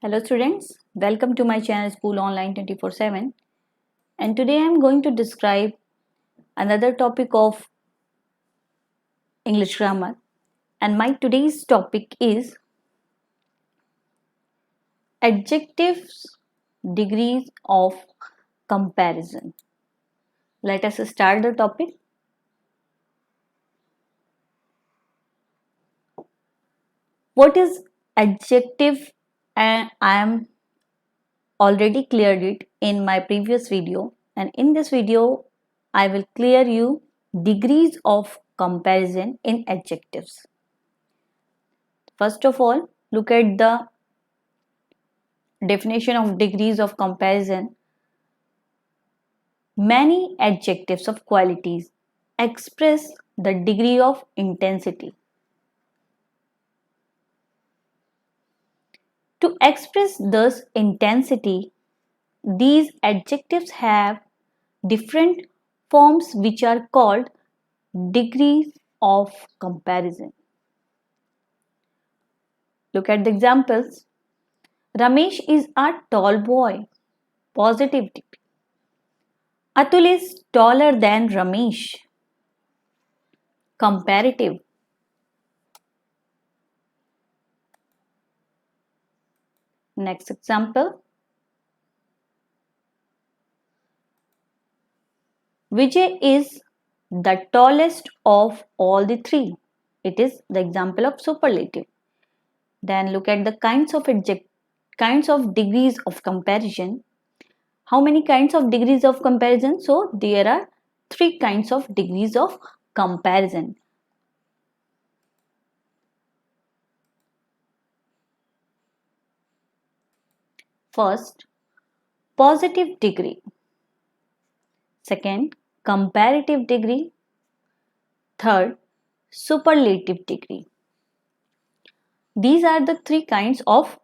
Hello students, welcome to my channel School Online 24/7, and today I am going to describe another topic of English grammar, and my today's topic is adjectives degrees of comparison. Let us start the topic. What is adjective? And I am already cleared it in my previous video, and in this video I will clear you degrees of comparison in adjectives. First of all, look at the definition of degrees of comparison. Many adjectives of qualities express the degree of intensity. To express thus intensity, these adjectives have different forms which are called degrees of comparison. Look at the examples. Ramesh is a tall boy. Positive degree. Atul is taller than Ramesh. Comparative. Next example. Vijay is the tallest of all the three. It is the example of superlative. Then look at the kinds of degrees of comparison. How many kinds of degrees of comparison? So there are three kinds of degrees of comparison. First, positive degree. Second, comparative degree. Third, superlative degree. These are the three kinds of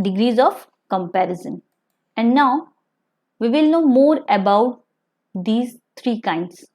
degrees of comparison. And now we will know more about these three kinds,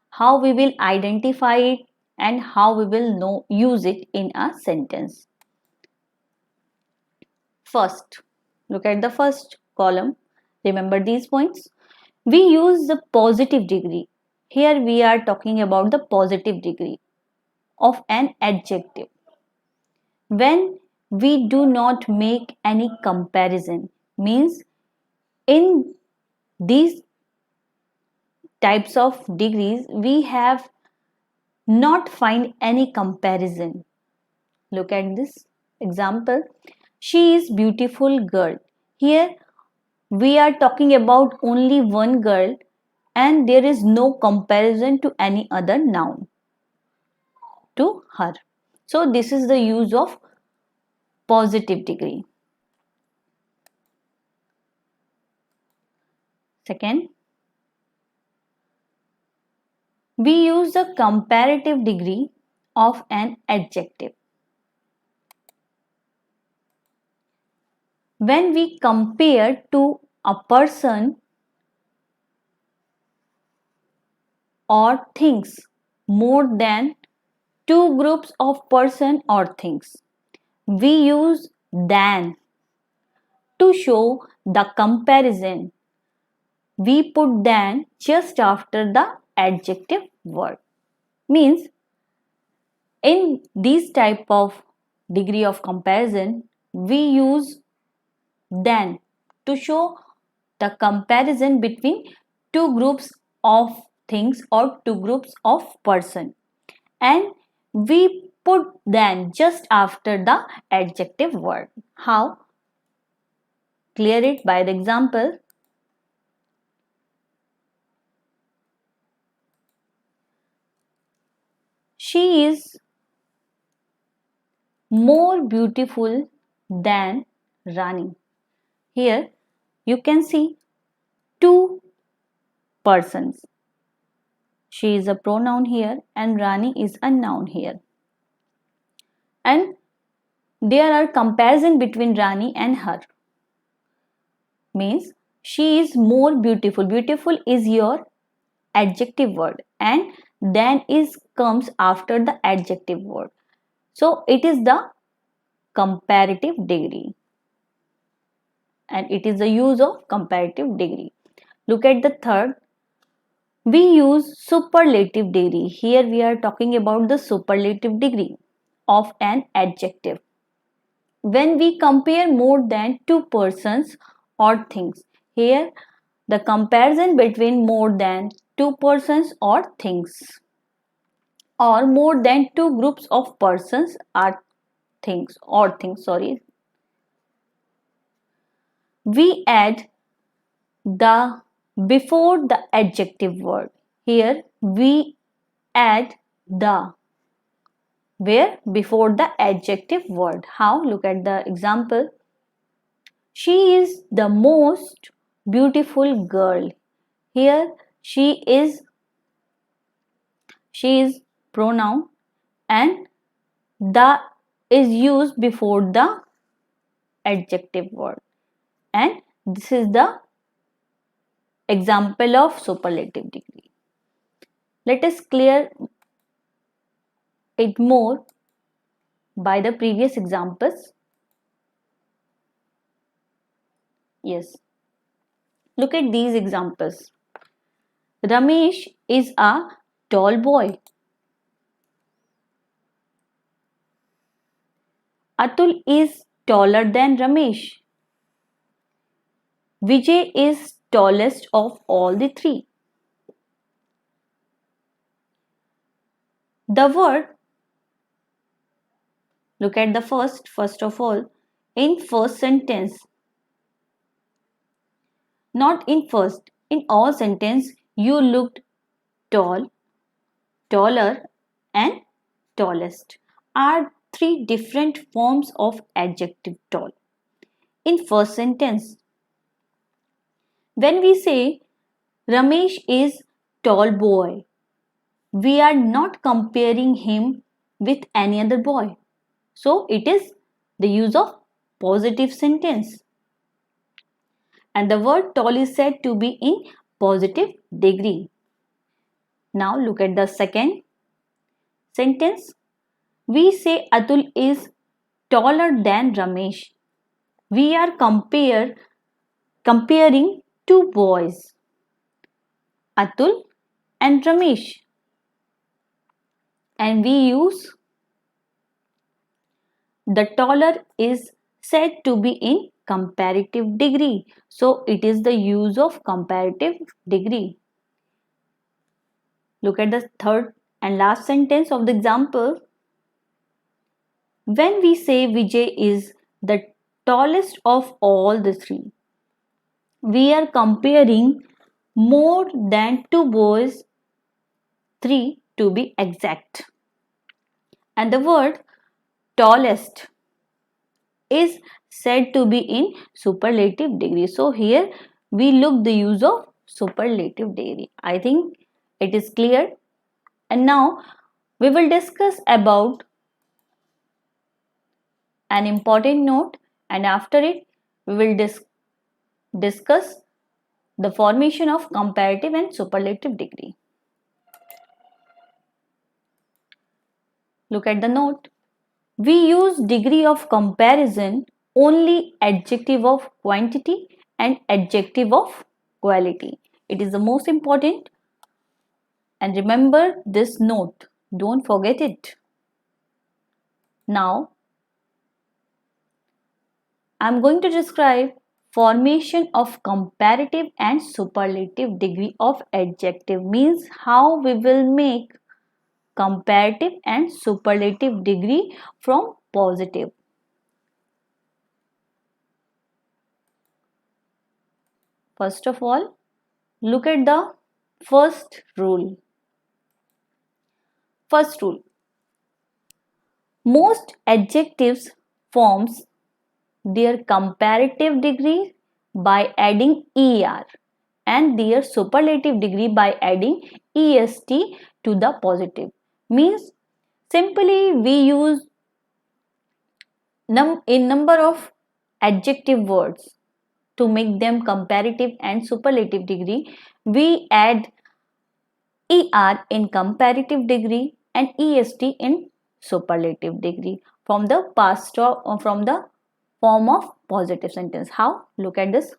how we will identify it and how we will use it in a sentence. First, look at the first column. Remember these points. We use the positive degree. Here we are talking about the positive degree of an adjective when we do not make any comparison, means in these types of degrees we have not find any comparison. Look at this example. She is beautiful girl. Here we are talking about only one girl and there is no comparison to any other noun to her. So this is the use of positive degree. Second, we use the comparative degree of an adjective when we compare to a person or things more than two groups of person or things. We use than to show the comparison. We put than just after the adjective word. Means in these type of degree of comparison, we use than to show the comparison between two groups of things or two groups of person, and we put than just after the adjective word. How? Clear it by the example. She is more beautiful than Rani. Here you can see two persons. She is a pronoun here and Rani is a noun here. And there are comparison between Rani and her. Means she is more beautiful. Beautiful is your adjective word and then is comes after the adjective word. So it is the comparative degree, and it is the use of comparative degree. Look at the third. We use superlative degree. Here we are talking about the superlative degree of an adjective. When we compare more than two persons or things. Here the comparison between more than two persons or things, or more than two groups of persons or things, we add the before the adjective word. Here we add the where before the adjective word. How? Look at the example. She is the most beautiful girl. Here she is pronoun, and the is used before the adjective word, and this is the example of superlative degree. Let us clear it more by the previous examples. Yes, look at these examples. Ramesh is a tall boy. Atul is taller than Ramesh. Vijay is tallest of all the three. The word, look at the first of all, in first sentence, not in first, in all sentence, you looked tall, taller, and tallest are three different forms of adjective tall. In first sentence, when we say Ramesh is tall boy, we are not comparing him with any other boy. So it is the use of positive sentence. And the word tall is said to be in positive degree. Now look at the second sentence. We say Atul is taller than Ramesh. We are comparing two boys, Atul and Ramesh. And we use the taller is said to be in comparative degree. So it is the use of comparative degree. Look at the third and last sentence of the example. When we say Vijay is the tallest of all the three, we are comparing more than two boys, three to be exact. And the word tallest is said to be in superlative degree. So here we look the use of superlative degree. I think it is clear. And now we will discuss about an important note, and after it we will discuss the formation of comparative and superlative degree. Look at the note. We use degree of comparison only adjective of quantity and adjective of quality. It is the most important, and remember this note. Don't forget it. Now I am going to describe formation of comparative and superlative degree of adjective, means how we will make comparative and superlative degree from positive. First of all, look at the first rule. First rule. Most adjectives forms their comparative degree by adding er and their superlative degree by adding est to the positive. Means simply we use a number of adjective words to make them comparative and superlative degree. We add er in comparative degree and est in superlative degree from the past or from the form of positive sentence. How? Look at this.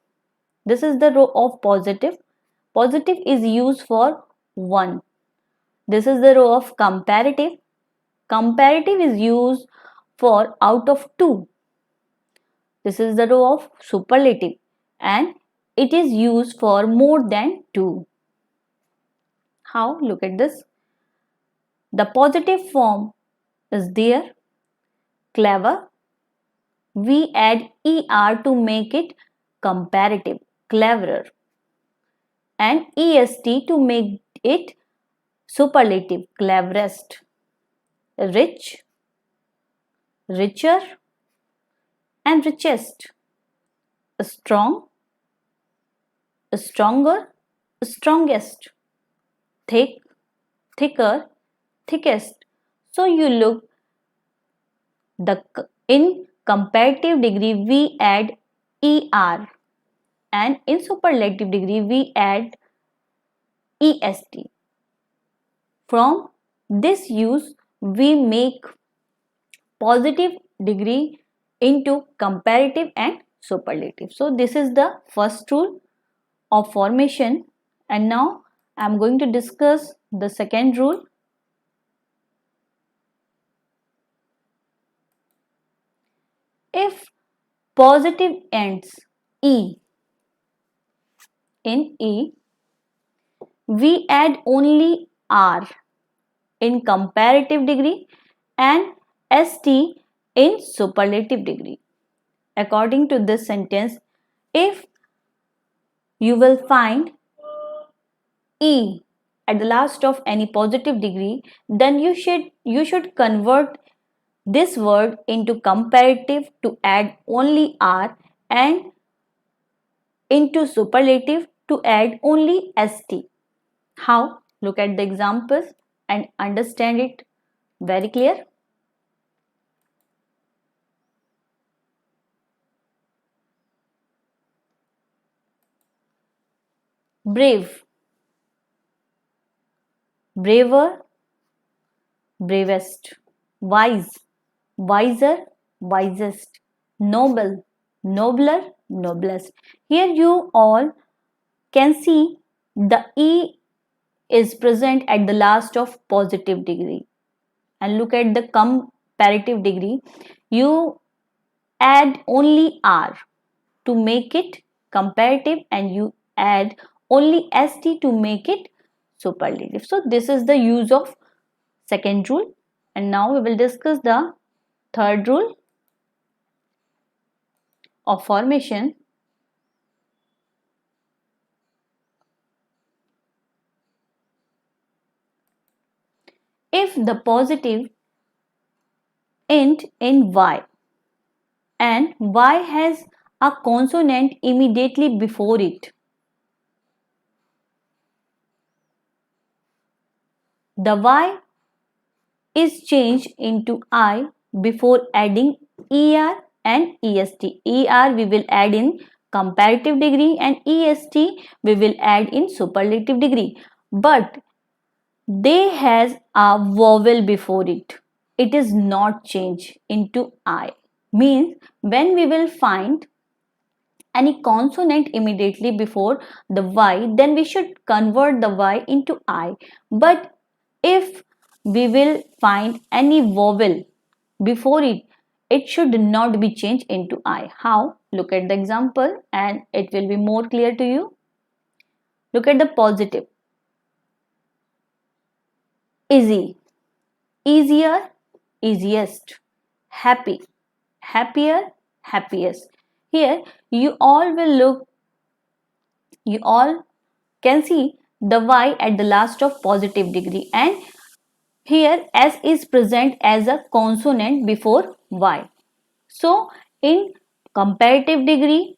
This is the row of positive. Positive is used for 1. This is the row of comparative. Comparative is used for out of 2. This is the row of superlative and it is used for more than 2. How? Look at this. The positive form is there. Clever. We add er to make it comparative, cleverer, and est to make it superlative, cleverest. Rich, richer, and richest. Strong, stronger, strongest. Thick, thicker, thickest. So you look in comparative degree we add er and in superlative degree we add est. From this use we make positive degree into comparative and superlative. So this is the first rule of formation, and now I am going to discuss the second rule. If positive ends e in e, we add only r in comparative degree and st in superlative degree. According to this sentence, if you will find e at the last of any positive degree, then you should convert this word into comparative to add only r and into superlative to add only st. How? Look at the examples and understand it very clear. Brave, braver, bravest. Wise, wiser, wisest. Noble, nobler, noblest. Here you all can see the e is present at the last of positive degree, and look at the comparative degree. You add only r to make it comparative and you add only st to make it superlative. So this is the use of second rule, and now we will discuss the third rule of formation. If the positive end in y and y has a consonant immediately before it, the y is changed into I before adding ER and EST. ER we will add in comparative degree and EST we will add in superlative degree. But they has a vowel before it. It is not changed into I. Means when we will find any consonant immediately before the Y, then we should convert the Y into I. But if we will find any vowel before it, it should not be changed into I. How? Look at the example and it will be more clear to you. Look at the positive. Easy, easier, easiest. Happy, happier, happiest. Here you all will look, you all can see the Y at the last of positive degree, and here S is present as a consonant before Y. So in comparative degree,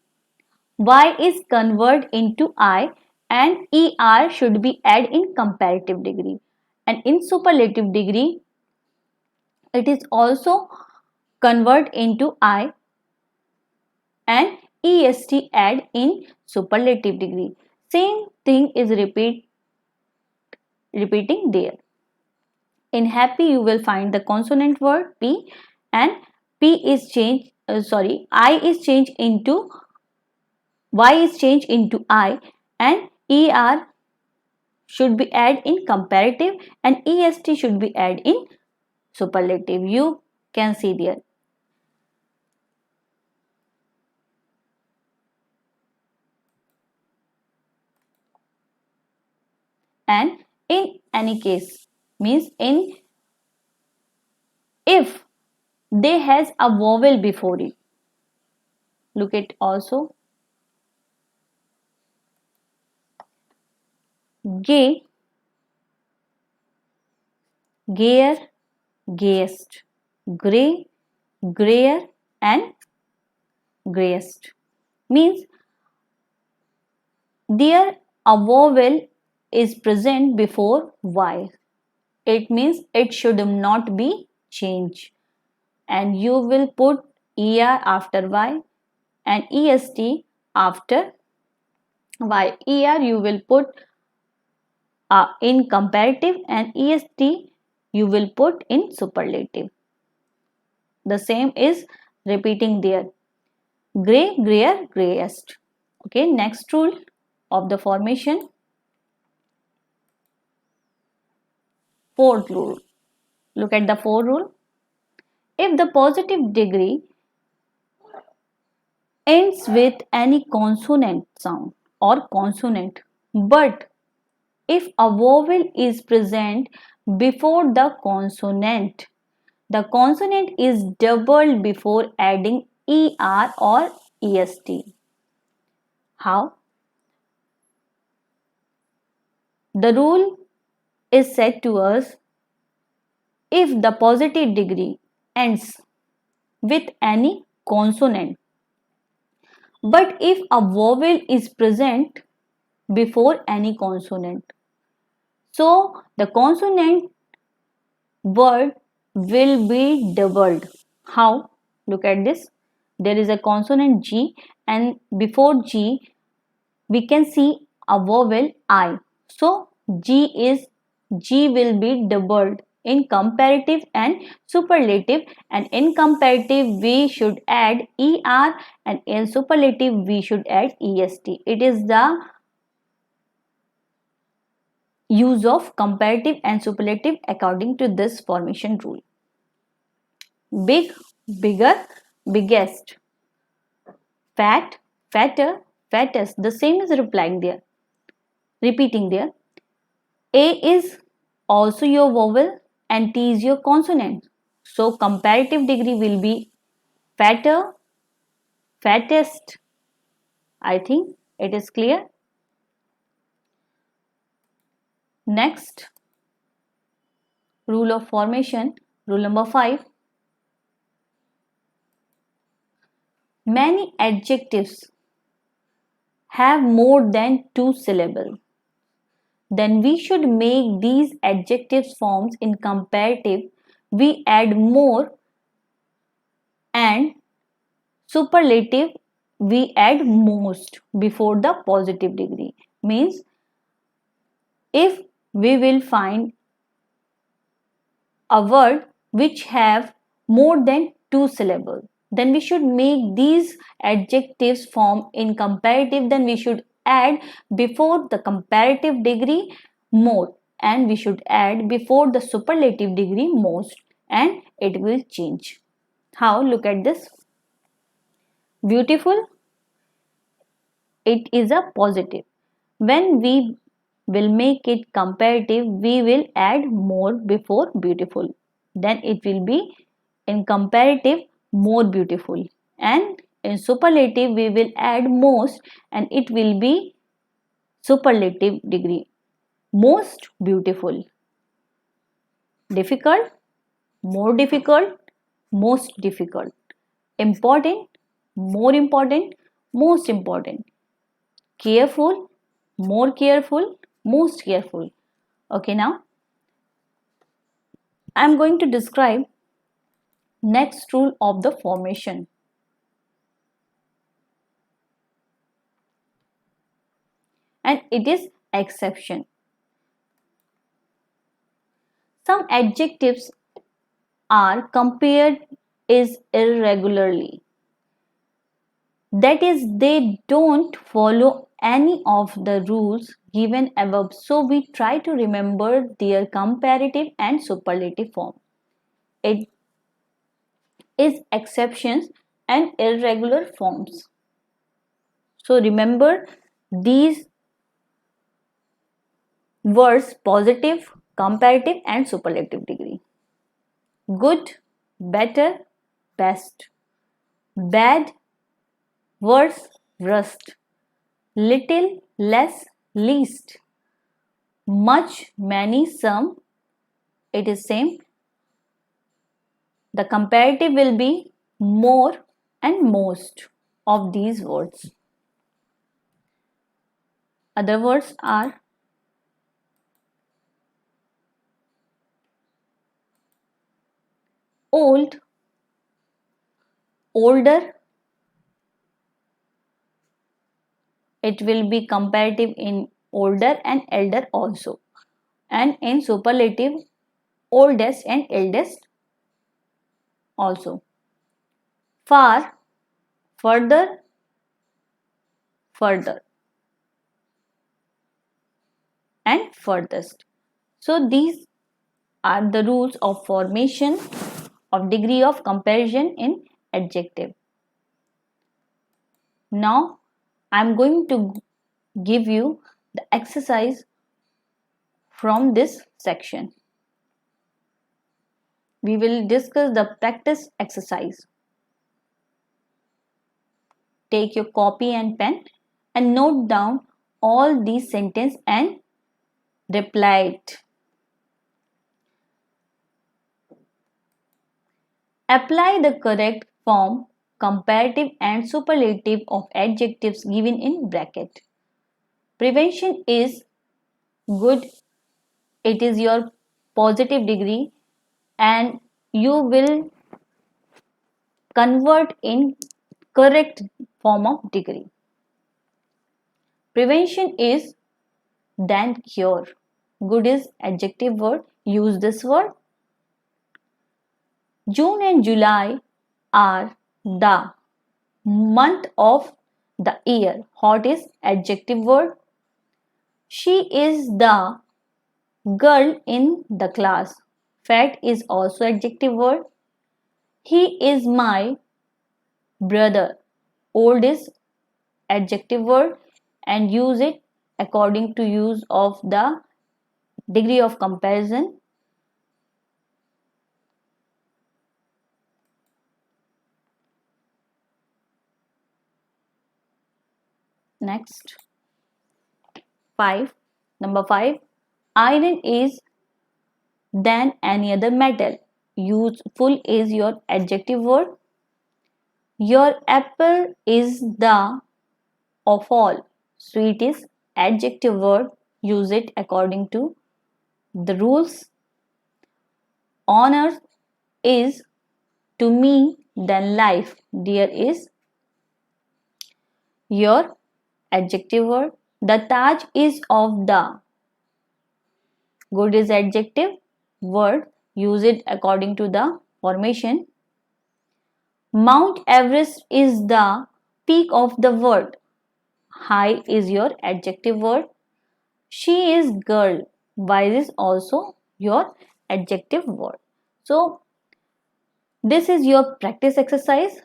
Y is converted into I and ER should be added in comparative degree. And in superlative degree, it is also converted into I and EST add in superlative degree. Same thing is repeating there. In happy, you will find the consonant word P, and P is changed, I is changed into, Y is changed into I, and ER should be added in comparative, and EST should be added in superlative. You can see there. And in any case means in if they has a vowel before it. Look at also gay, gayer, gayest, grey, grayer, and greyest. Means there a vowel is present before Y. It means it should not be changed, and you will put ER after Y and EST after Y. ER you will put in comparative, and EST you will put in superlative. The same is repeating there. Grey, grayer, greyest. Okay, next rule of the formation. Fourth rule. Look at the fourth rule. If the positive degree ends with any consonant sound or consonant, but if a vowel is present before the consonant is doubled before adding ER or EST. How? The rule is said to us if the positive degree ends with any consonant, but if a vowel is present before any consonant, so the consonant word will be doubled. How? Look at this. There is a consonant G, and before G we can see a vowel I. So G will be doubled in comparative and superlative, and in comparative we should add ER, and in superlative we should add EST. It is the use of comparative and superlative according to this formation rule. Big, bigger, biggest. Fat, fatter, fattest. The same is repeating there. A is also your vowel and T is your consonant. So comparative degree will be fatter, fattest. I think it is clear. Next, rule of formation, rule number 5. Many adjectives have more than 2 syllables. Then we should make these adjectives forms in comparative. We add more, and superlative we add most before the positive degree. Means if we will find a word which have more than 2 syllables, then we should make these adjectives form in comparative. Then we should add before the comparative degree more, and we should add before the superlative degree most, and it will change. How? Look at this. Beautiful, it is a positive. When we will make it comparative, we will add more before beautiful. Then it will be in comparative more beautiful, and in superlative we will add most, and it will be superlative degree most beautiful. Difficult, more difficult, most difficult. Important, more important, most important. Careful, more careful, most careful. Okay, now I am going to describe next rule of the formation. And it is exception. Some adjectives are compared is irregularly. That is, they don't follow any of the rules given above, so we try to remember their comparative and superlative form. It is exceptions and irregular forms. So remember these words: positive, comparative, and superlative degree. Good, better, best. Bad, worse, worst. Little, less, least. Much, many, some. It is same. The comparative will be more and most of these words. Other words are old, older. It will be comparative in older and elder also, and in superlative oldest and eldest also. Far, further, further, and furthest. So these are the rules of formation of degree of comparison in adjective. Now I am going to give you the exercise from this section. We will discuss the practice exercise. Take your copy and pen and note down all these sentences and reply it. Apply the correct form, comparative and superlative of adjectives given in bracket. Prevention is good. It is your positive degree and you will convert in correct form of degree. Prevention is than cure. Good is adjective word. Use this word. June and July are the month of the year. Hot is adjective word. She is the girl in the class. Fat is also adjective word. He is my brother. Old is adjective word and use it according to use of the degree of comparison. Next, 5. Number 5. Iron is than any other metal. Useful is your adjective word. Your apple is the of all. Sweet is adjective word. Use it according to the rules. Honor is to me than life. Dear is your adjective word. The Taj is of the. Good is adjective word. Use it according to the formation. Mount Everest is the peak of the world. High is your adjective word. She is girl. Wise is also your adjective word. So this is your practice exercise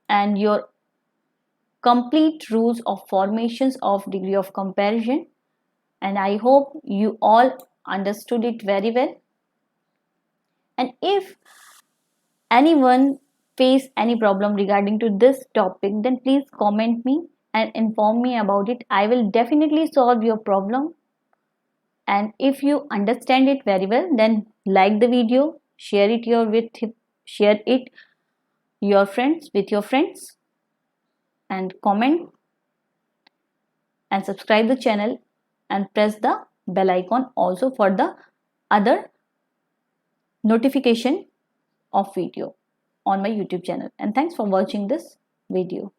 and your complete rules of formations of degree of comparison, and I hope you all understood it very well. And if anyone face any problem regarding to this topic, then please comment me and inform me about it. I will definitely solve your problem. And if you understand it very well, then like the video, share it your friends with your friends, and comment and subscribe the channel and press the bell icon also for the other notification of video on my YouTube channel. And thanks for watching this video.